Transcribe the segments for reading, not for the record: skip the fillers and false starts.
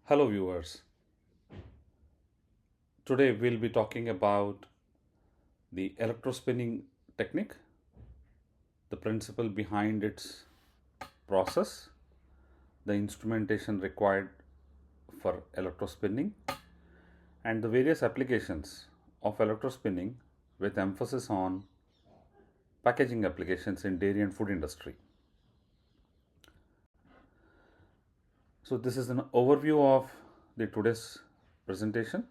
Hello viewers. Today we'll be talking about the electrospinning technique, the principle behind its process, the instrumentation required for electrospinning, and the various applications of electrospinning with emphasis on packaging applications in dairy and food industry. So this is an overview of the today's presentation.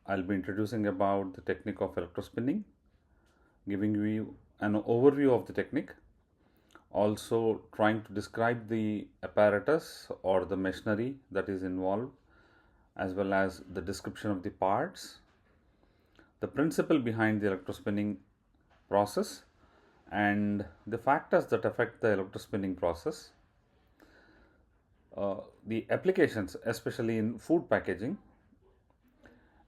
I'll be introducing about the technique of electrospinning, giving you an overview of the technique, also trying to describe the apparatus or the machinery that is involved, as well as the description of the parts, the principle behind the electrospinning process, and the factors that affect the electrospinning process, the applications, especially in food packaging.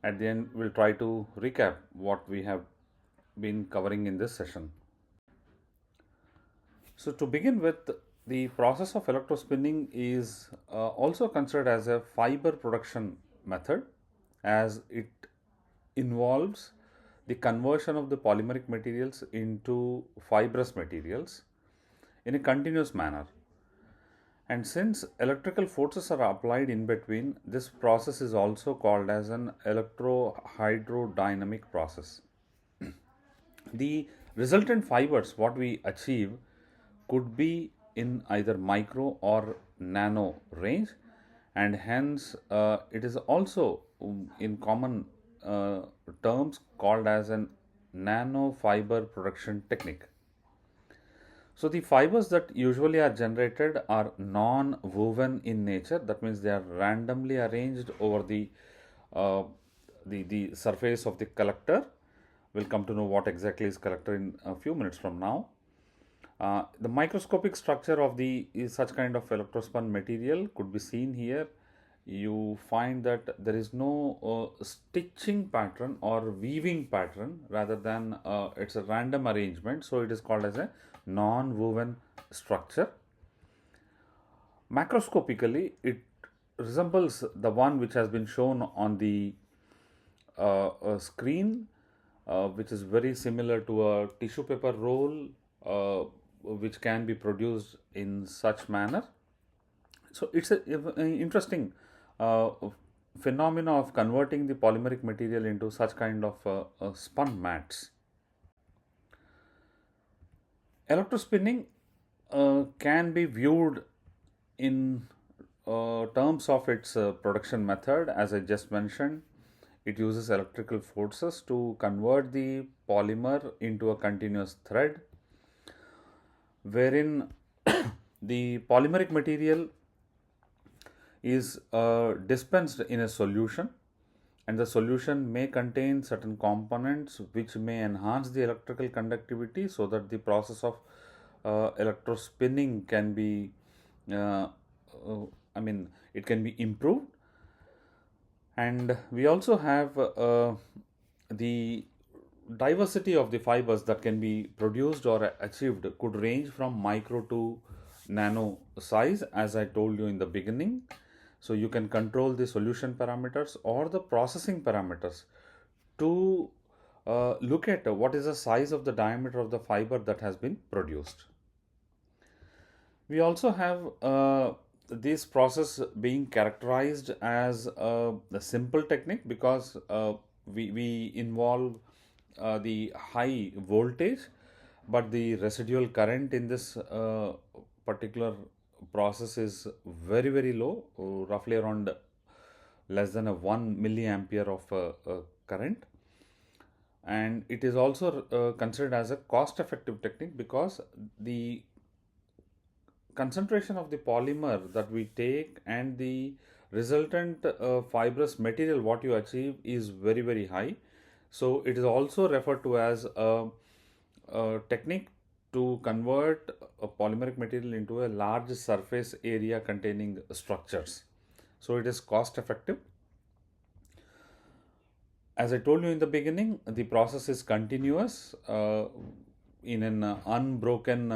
At the end, we'll try to recap what we have been covering in this session. So to begin with, the process of electrospinning is also considered as a fiber production method, as it involves the conversion of the polymeric materials into fibrous materials in a continuous manner. And since electrical forces are applied in between, this process is also called as an electrohydrodynamic process. The resultant fibers, what we achieve, could be in either micro or nano range, and hence it is also in common terms called as an nano fiber production technique. So the fibers that usually are generated are non-woven in nature. That means they are randomly arranged over uh, the surface of the collector. We'll come to know what exactly is collector in a few minutes from now. The microscopic structure of the such kind of electrospun material could be seen here. You find that there is no stitching pattern or weaving pattern, rather than it's a random arrangement, so it is called as a non-woven structure. Macroscopically, it resembles the one which has been shown on the screen, which is very similar to a tissue paper roll, which can be produced in such manner. So it's a interesting uh, phenomena of converting the polymeric material into such kind of spun mats. Electrospinning can be viewed in terms of its production method. As I just mentioned, it uses electrical forces to convert the polymer into a continuous thread, wherein the polymeric material is dispensed in a solution, and the solution may contain certain components which may enhance the electrical conductivity, so that the process of electrospinning can be it can be improved. And we also have the diversity of the fibers that can be produced or achieved could range from micro to nano size, as I told you in the beginning. So you can control the solution parameters or the processing parameters to look at what is the size of the diameter of the fiber that has been produced. We also have this process being characterized as a simple technique, because we involve the high voltage, but the residual current in this particular process is very low, roughly around less than a 1 milliampere of current. And it is also considered as a cost effective technique, because the concentration of the polymer that we take and the resultant fibrous material what you achieve is very high. So it is also referred to as a technique to convert a polymeric material into a large surface area containing structures. So it is cost effective. As I told you in the beginning, the process is continuous in an unbroken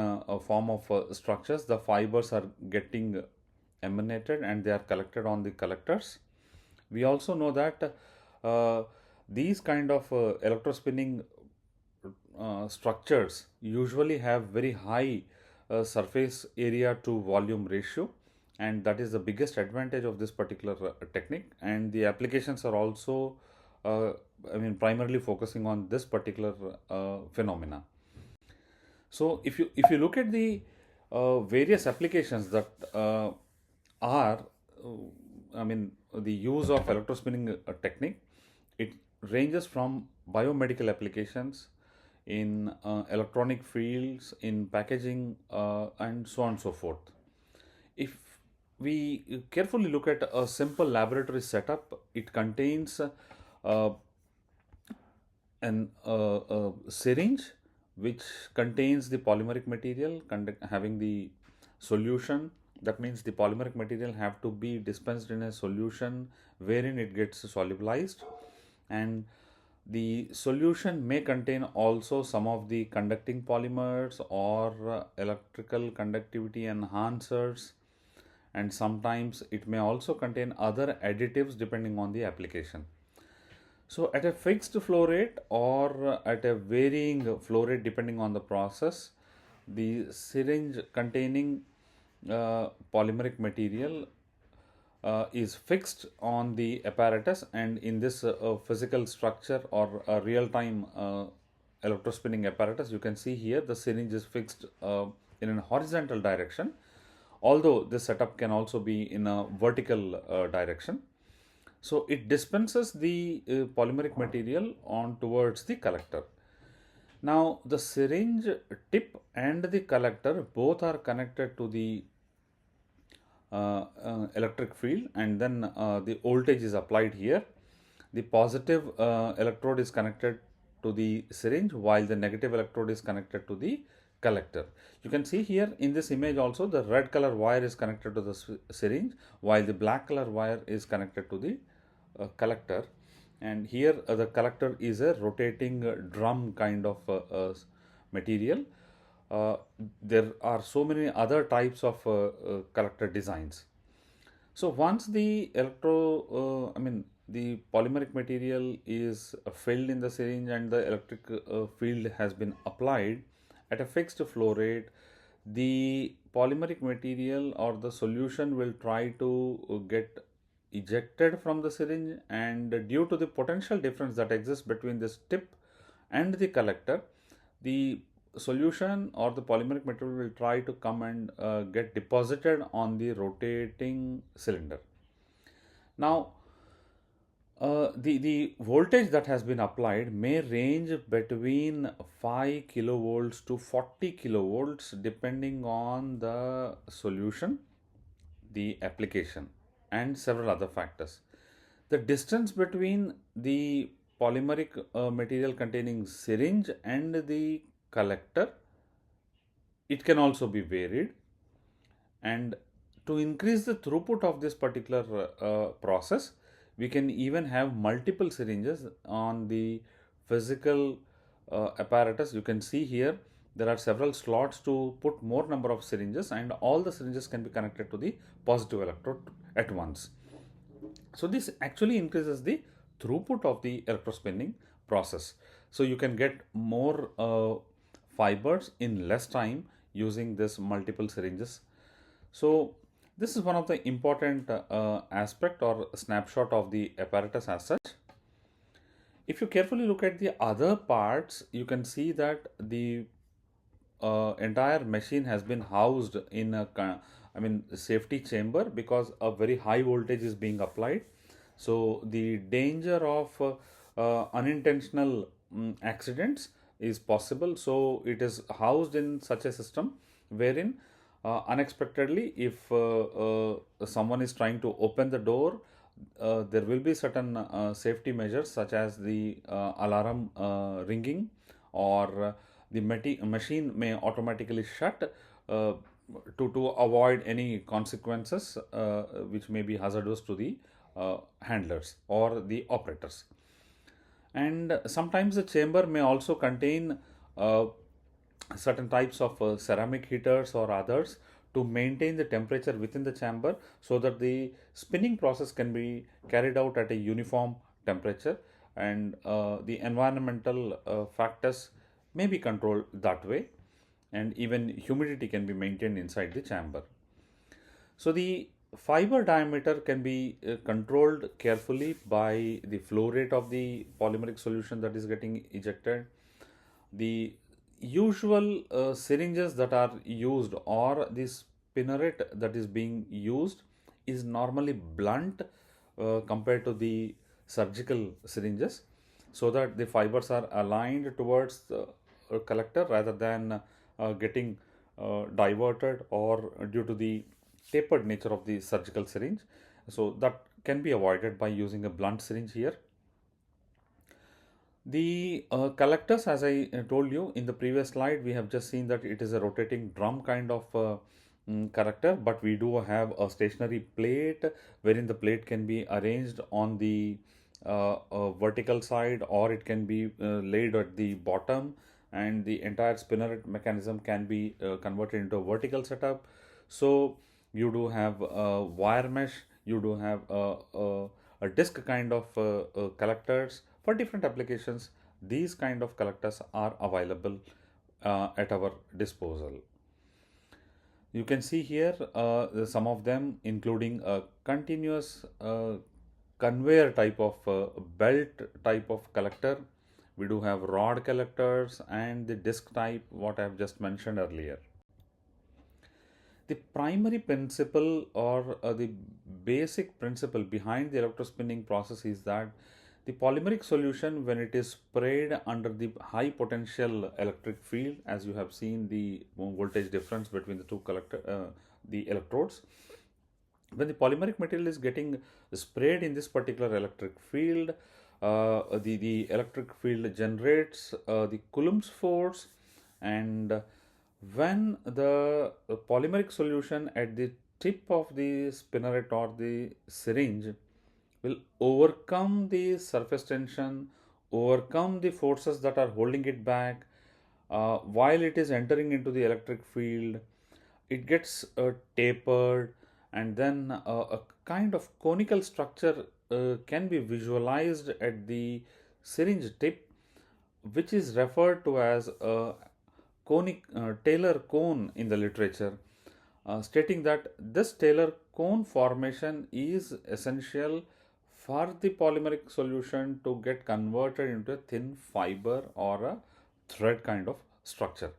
form of structures. The fibers are getting emanated and they are collected on the collectors. We also know that uh, these kind of electrospinning structures usually have very high surface area to volume ratio, and that is the biggest advantage of this particular technique. And the applications are also uh, primarily focusing on this particular phenomena. So if you look at the various applications that are, the use of electrospinning technique, it ranges from biomedical applications in electronic fields, in packaging, and so on and so forth. If we carefully look at a simple laboratory setup, it contains a syringe which contains the polymeric material having the solution. That means the polymeric material have to be dispensed in a solution wherein it gets solubilized, and the solution may contain also some of the conducting polymers or electrical conductivity enhancers, and sometimes it may also contain other additives depending on the application. So at a fixed flow rate or at a varying flow rate depending on the process, the syringe containing polymeric material is fixed on the apparatus, and in this physical structure or real-time electrospinning apparatus, you can see here the syringe is fixed in a horizontal direction, although this setup can also be in a vertical direction. So it dispenses the polymeric material on towards the collector. Now the syringe tip and the collector both are connected to the electric field, and then the voltage is applied here. The positive electrode is connected to the syringe while the negative electrode is connected to the collector. You can see here in this image also the red color wire is connected to the syringe while the black color wire is connected to the collector. And here the collector is a rotating drum kind of material. uh, there are so many other types of collector designs. So once the the polymeric material is filled in the syringe and the electric field has been applied at a fixed flow rate, the polymeric material or the solution will try to get ejected from the syringe, and due to the potential difference that exists between this tip and the collector, the solution or the polymeric material will try to come and get deposited on the rotating cylinder. Now, the voltage that has been applied may range between 5 kilovolts to 40 kilovolts depending on the solution, the application, and several other factors. The distance between the polymeric material containing syringe and the collector, it can also be varied. And to increase the throughput of this particular process, we can even have multiple syringes on the physical apparatus. You can see here there are several slots to put more number of syringes, and all the syringes can be connected to the positive electrode at once. So this actually increases the throughput of the electrospinning process. So you can get more fibers in less time using this multiple syringes. So this is one of the important aspect or snapshot of the apparatus as such. If you carefully look at the other parts, you can see that the entire machine has been housed in a safety chamber, because a very high voltage is being applied. So the danger of unintentional accidents is possible. So it is housed in such a system wherein unexpectedly, if someone is trying to open the door, there will be certain safety measures such as the alarm ringing, or the machine may automatically shut to avoid any consequences which may be hazardous to the handlers or the operators. And sometimes the chamber may also contain certain types of ceramic heaters or others to maintain the temperature within the chamber so that the spinning process can be carried out at a uniform temperature, and the environmental factors may be controlled that way, and even humidity can be maintained inside the chamber. So the fiber diameter can be controlled carefully by the flow rate of the polymeric solution that is getting ejected. The usual syringes that are used, or the spinneret that is being used, is normally blunt compared to the surgical syringes, so that the fibers are aligned towards the collector rather than getting diverted, or due to the tapered nature of the surgical syringe. So that can be avoided by using a blunt syringe here. The collectors, as I told you in the previous slide, we have just seen that it is a rotating drum kind of collector, but we do have a stationary plate wherein the plate can be arranged on the vertical side, or it can be laid at the bottom, and the entire spinneret mechanism can be converted into a vertical setup. So you do have wire mesh, you do have a disc kind of collectors for different applications. These kind of collectors are available at our disposal. You can see here some of them, including a continuous conveyor type of belt type of collector. We do have rod collectors and the disc type, what I have just mentioned earlier. The primary principle, or the basic principle behind the electrospinning process, is that the polymeric solution, when it is sprayed under the high potential electric field, as you have seen the voltage difference between the two the electrodes, when the polymeric material is getting sprayed in this particular electric field, the electric field generates the Coulomb's force, and when the polymeric solution at the tip of the spinneret or the syringe will overcome the surface tension, overcome the forces that are holding it back while it is entering into the electric field, it gets tapered, and then a kind of conical structure can be visualized at the syringe tip, which is referred to as a conic Taylor cone in the literature, stating that this Taylor cone formation is essential for the polymeric solution to get converted into a thin fiber or a thread kind of structure.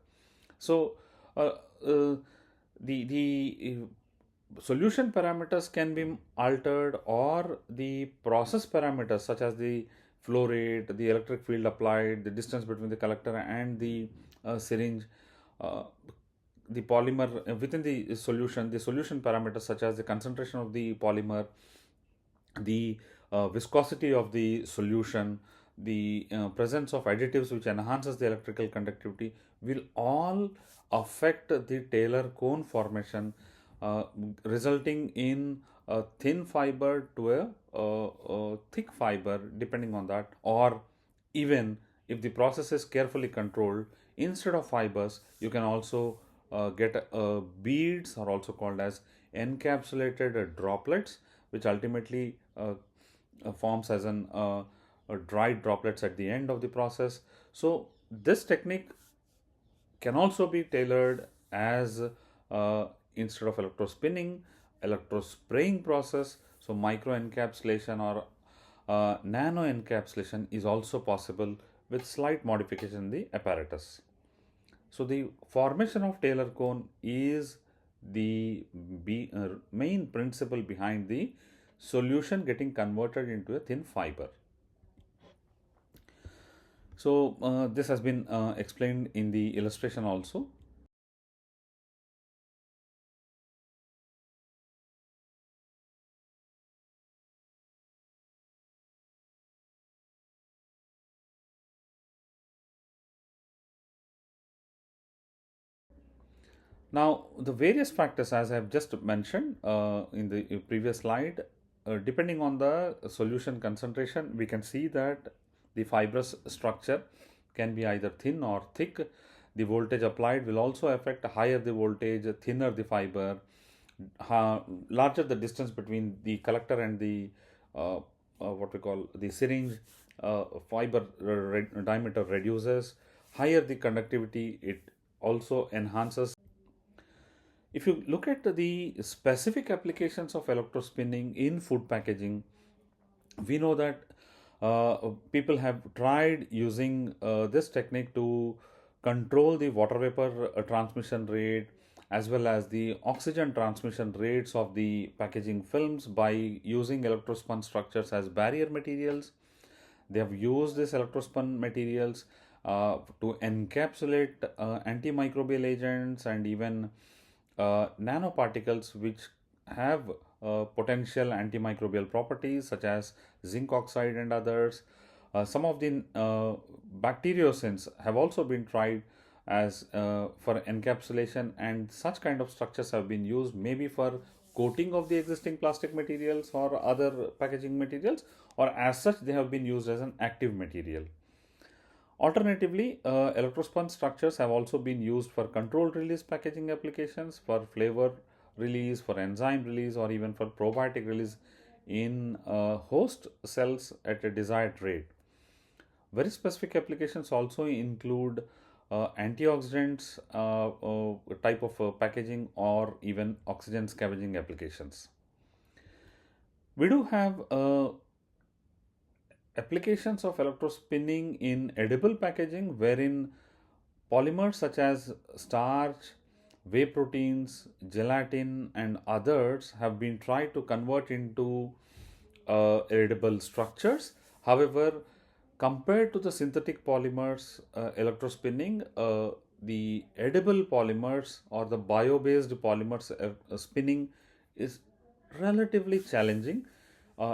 So, uh, uh, the solution parameters can be altered, or the process parameters such as the flow rate, the electric field applied, the distance between the collector and the syringe, uh, the polymer within the solution parameters such as the concentration of the polymer, the viscosity of the solution, the presence of additives which enhances the electrical conductivity, will all affect the Taylor cone formation, uh, resulting in a thin fiber to a thick fiber, depending on that. Or even if the process is carefully controlled, instead of fibers, you can also get beads, are also called as encapsulated droplets, which ultimately forms as dried droplets at the end of the process. So this technique can also be tailored as instead of electrospinning, electrospraying process. So micro encapsulation or nano encapsulation is also possible with slight modification in the apparatus. So the formation of Taylor cone is the main principle behind the solution getting converted into a thin fiber. So this has been explained in the illustration also. Now, the various factors, as I have just mentioned in the previous slide, depending on the solution concentration, we can see that the fibrous structure can be either thin or thick. the voltage applied will also affect. Higher the voltage, thinner the fiber, larger the distance between the collector and the what we call the syringe, fiber diameter reduces. Higher the conductivity, it also enhances. If you look at the specific applications of electrospinning in food packaging, we know that people have tried using this technique to control the water vapor transmission rate as well as the oxygen transmission rates of the packaging films by using electrospun structures as barrier materials. They have used these electrospun materials to encapsulate antimicrobial agents and even nanoparticles which have potential antimicrobial properties such as zinc oxide and others. Some of the bacteriocins have also been tried as for encapsulation, and such kind of structures have been used maybe for coating of the existing plastic materials or other packaging materials, or as such they have been used as an active material. Alternatively, electrospun structures have also been used for controlled release packaging applications, for flavor release, for enzyme release, or even for probiotic release in host cells at a desired rate. Very specific applications also include antioxidants type of packaging or even oxygen scavenging applications. We do have applications of electrospinning in edible packaging wherein polymers such as starch, whey proteins, gelatin, and others have been tried to convert into edible structures. However, compared to the synthetic polymers, electrospinning, the edible polymers or the bio based polymers spinning is relatively challenging,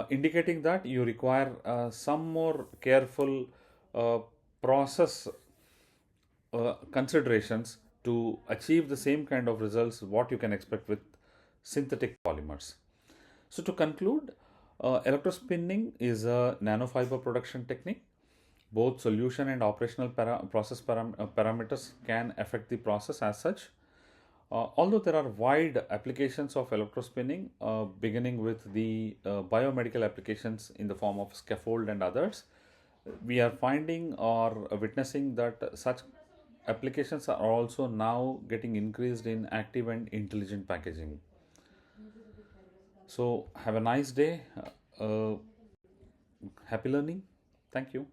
indicating that you require some more careful uh, process considerations to achieve the same kind of results what you can expect with synthetic polymers. So to conclude, electrospinning is a nanofiber production technique. Both solution and operational process parameters can affect the process as such. Although there are wide applications of electrospinning, beginning with the biomedical applications in the form of scaffold and others, we are finding or witnessing that such applications are also now getting increased in active and intelligent packaging. So, have a nice day. Happy learning. Thank you.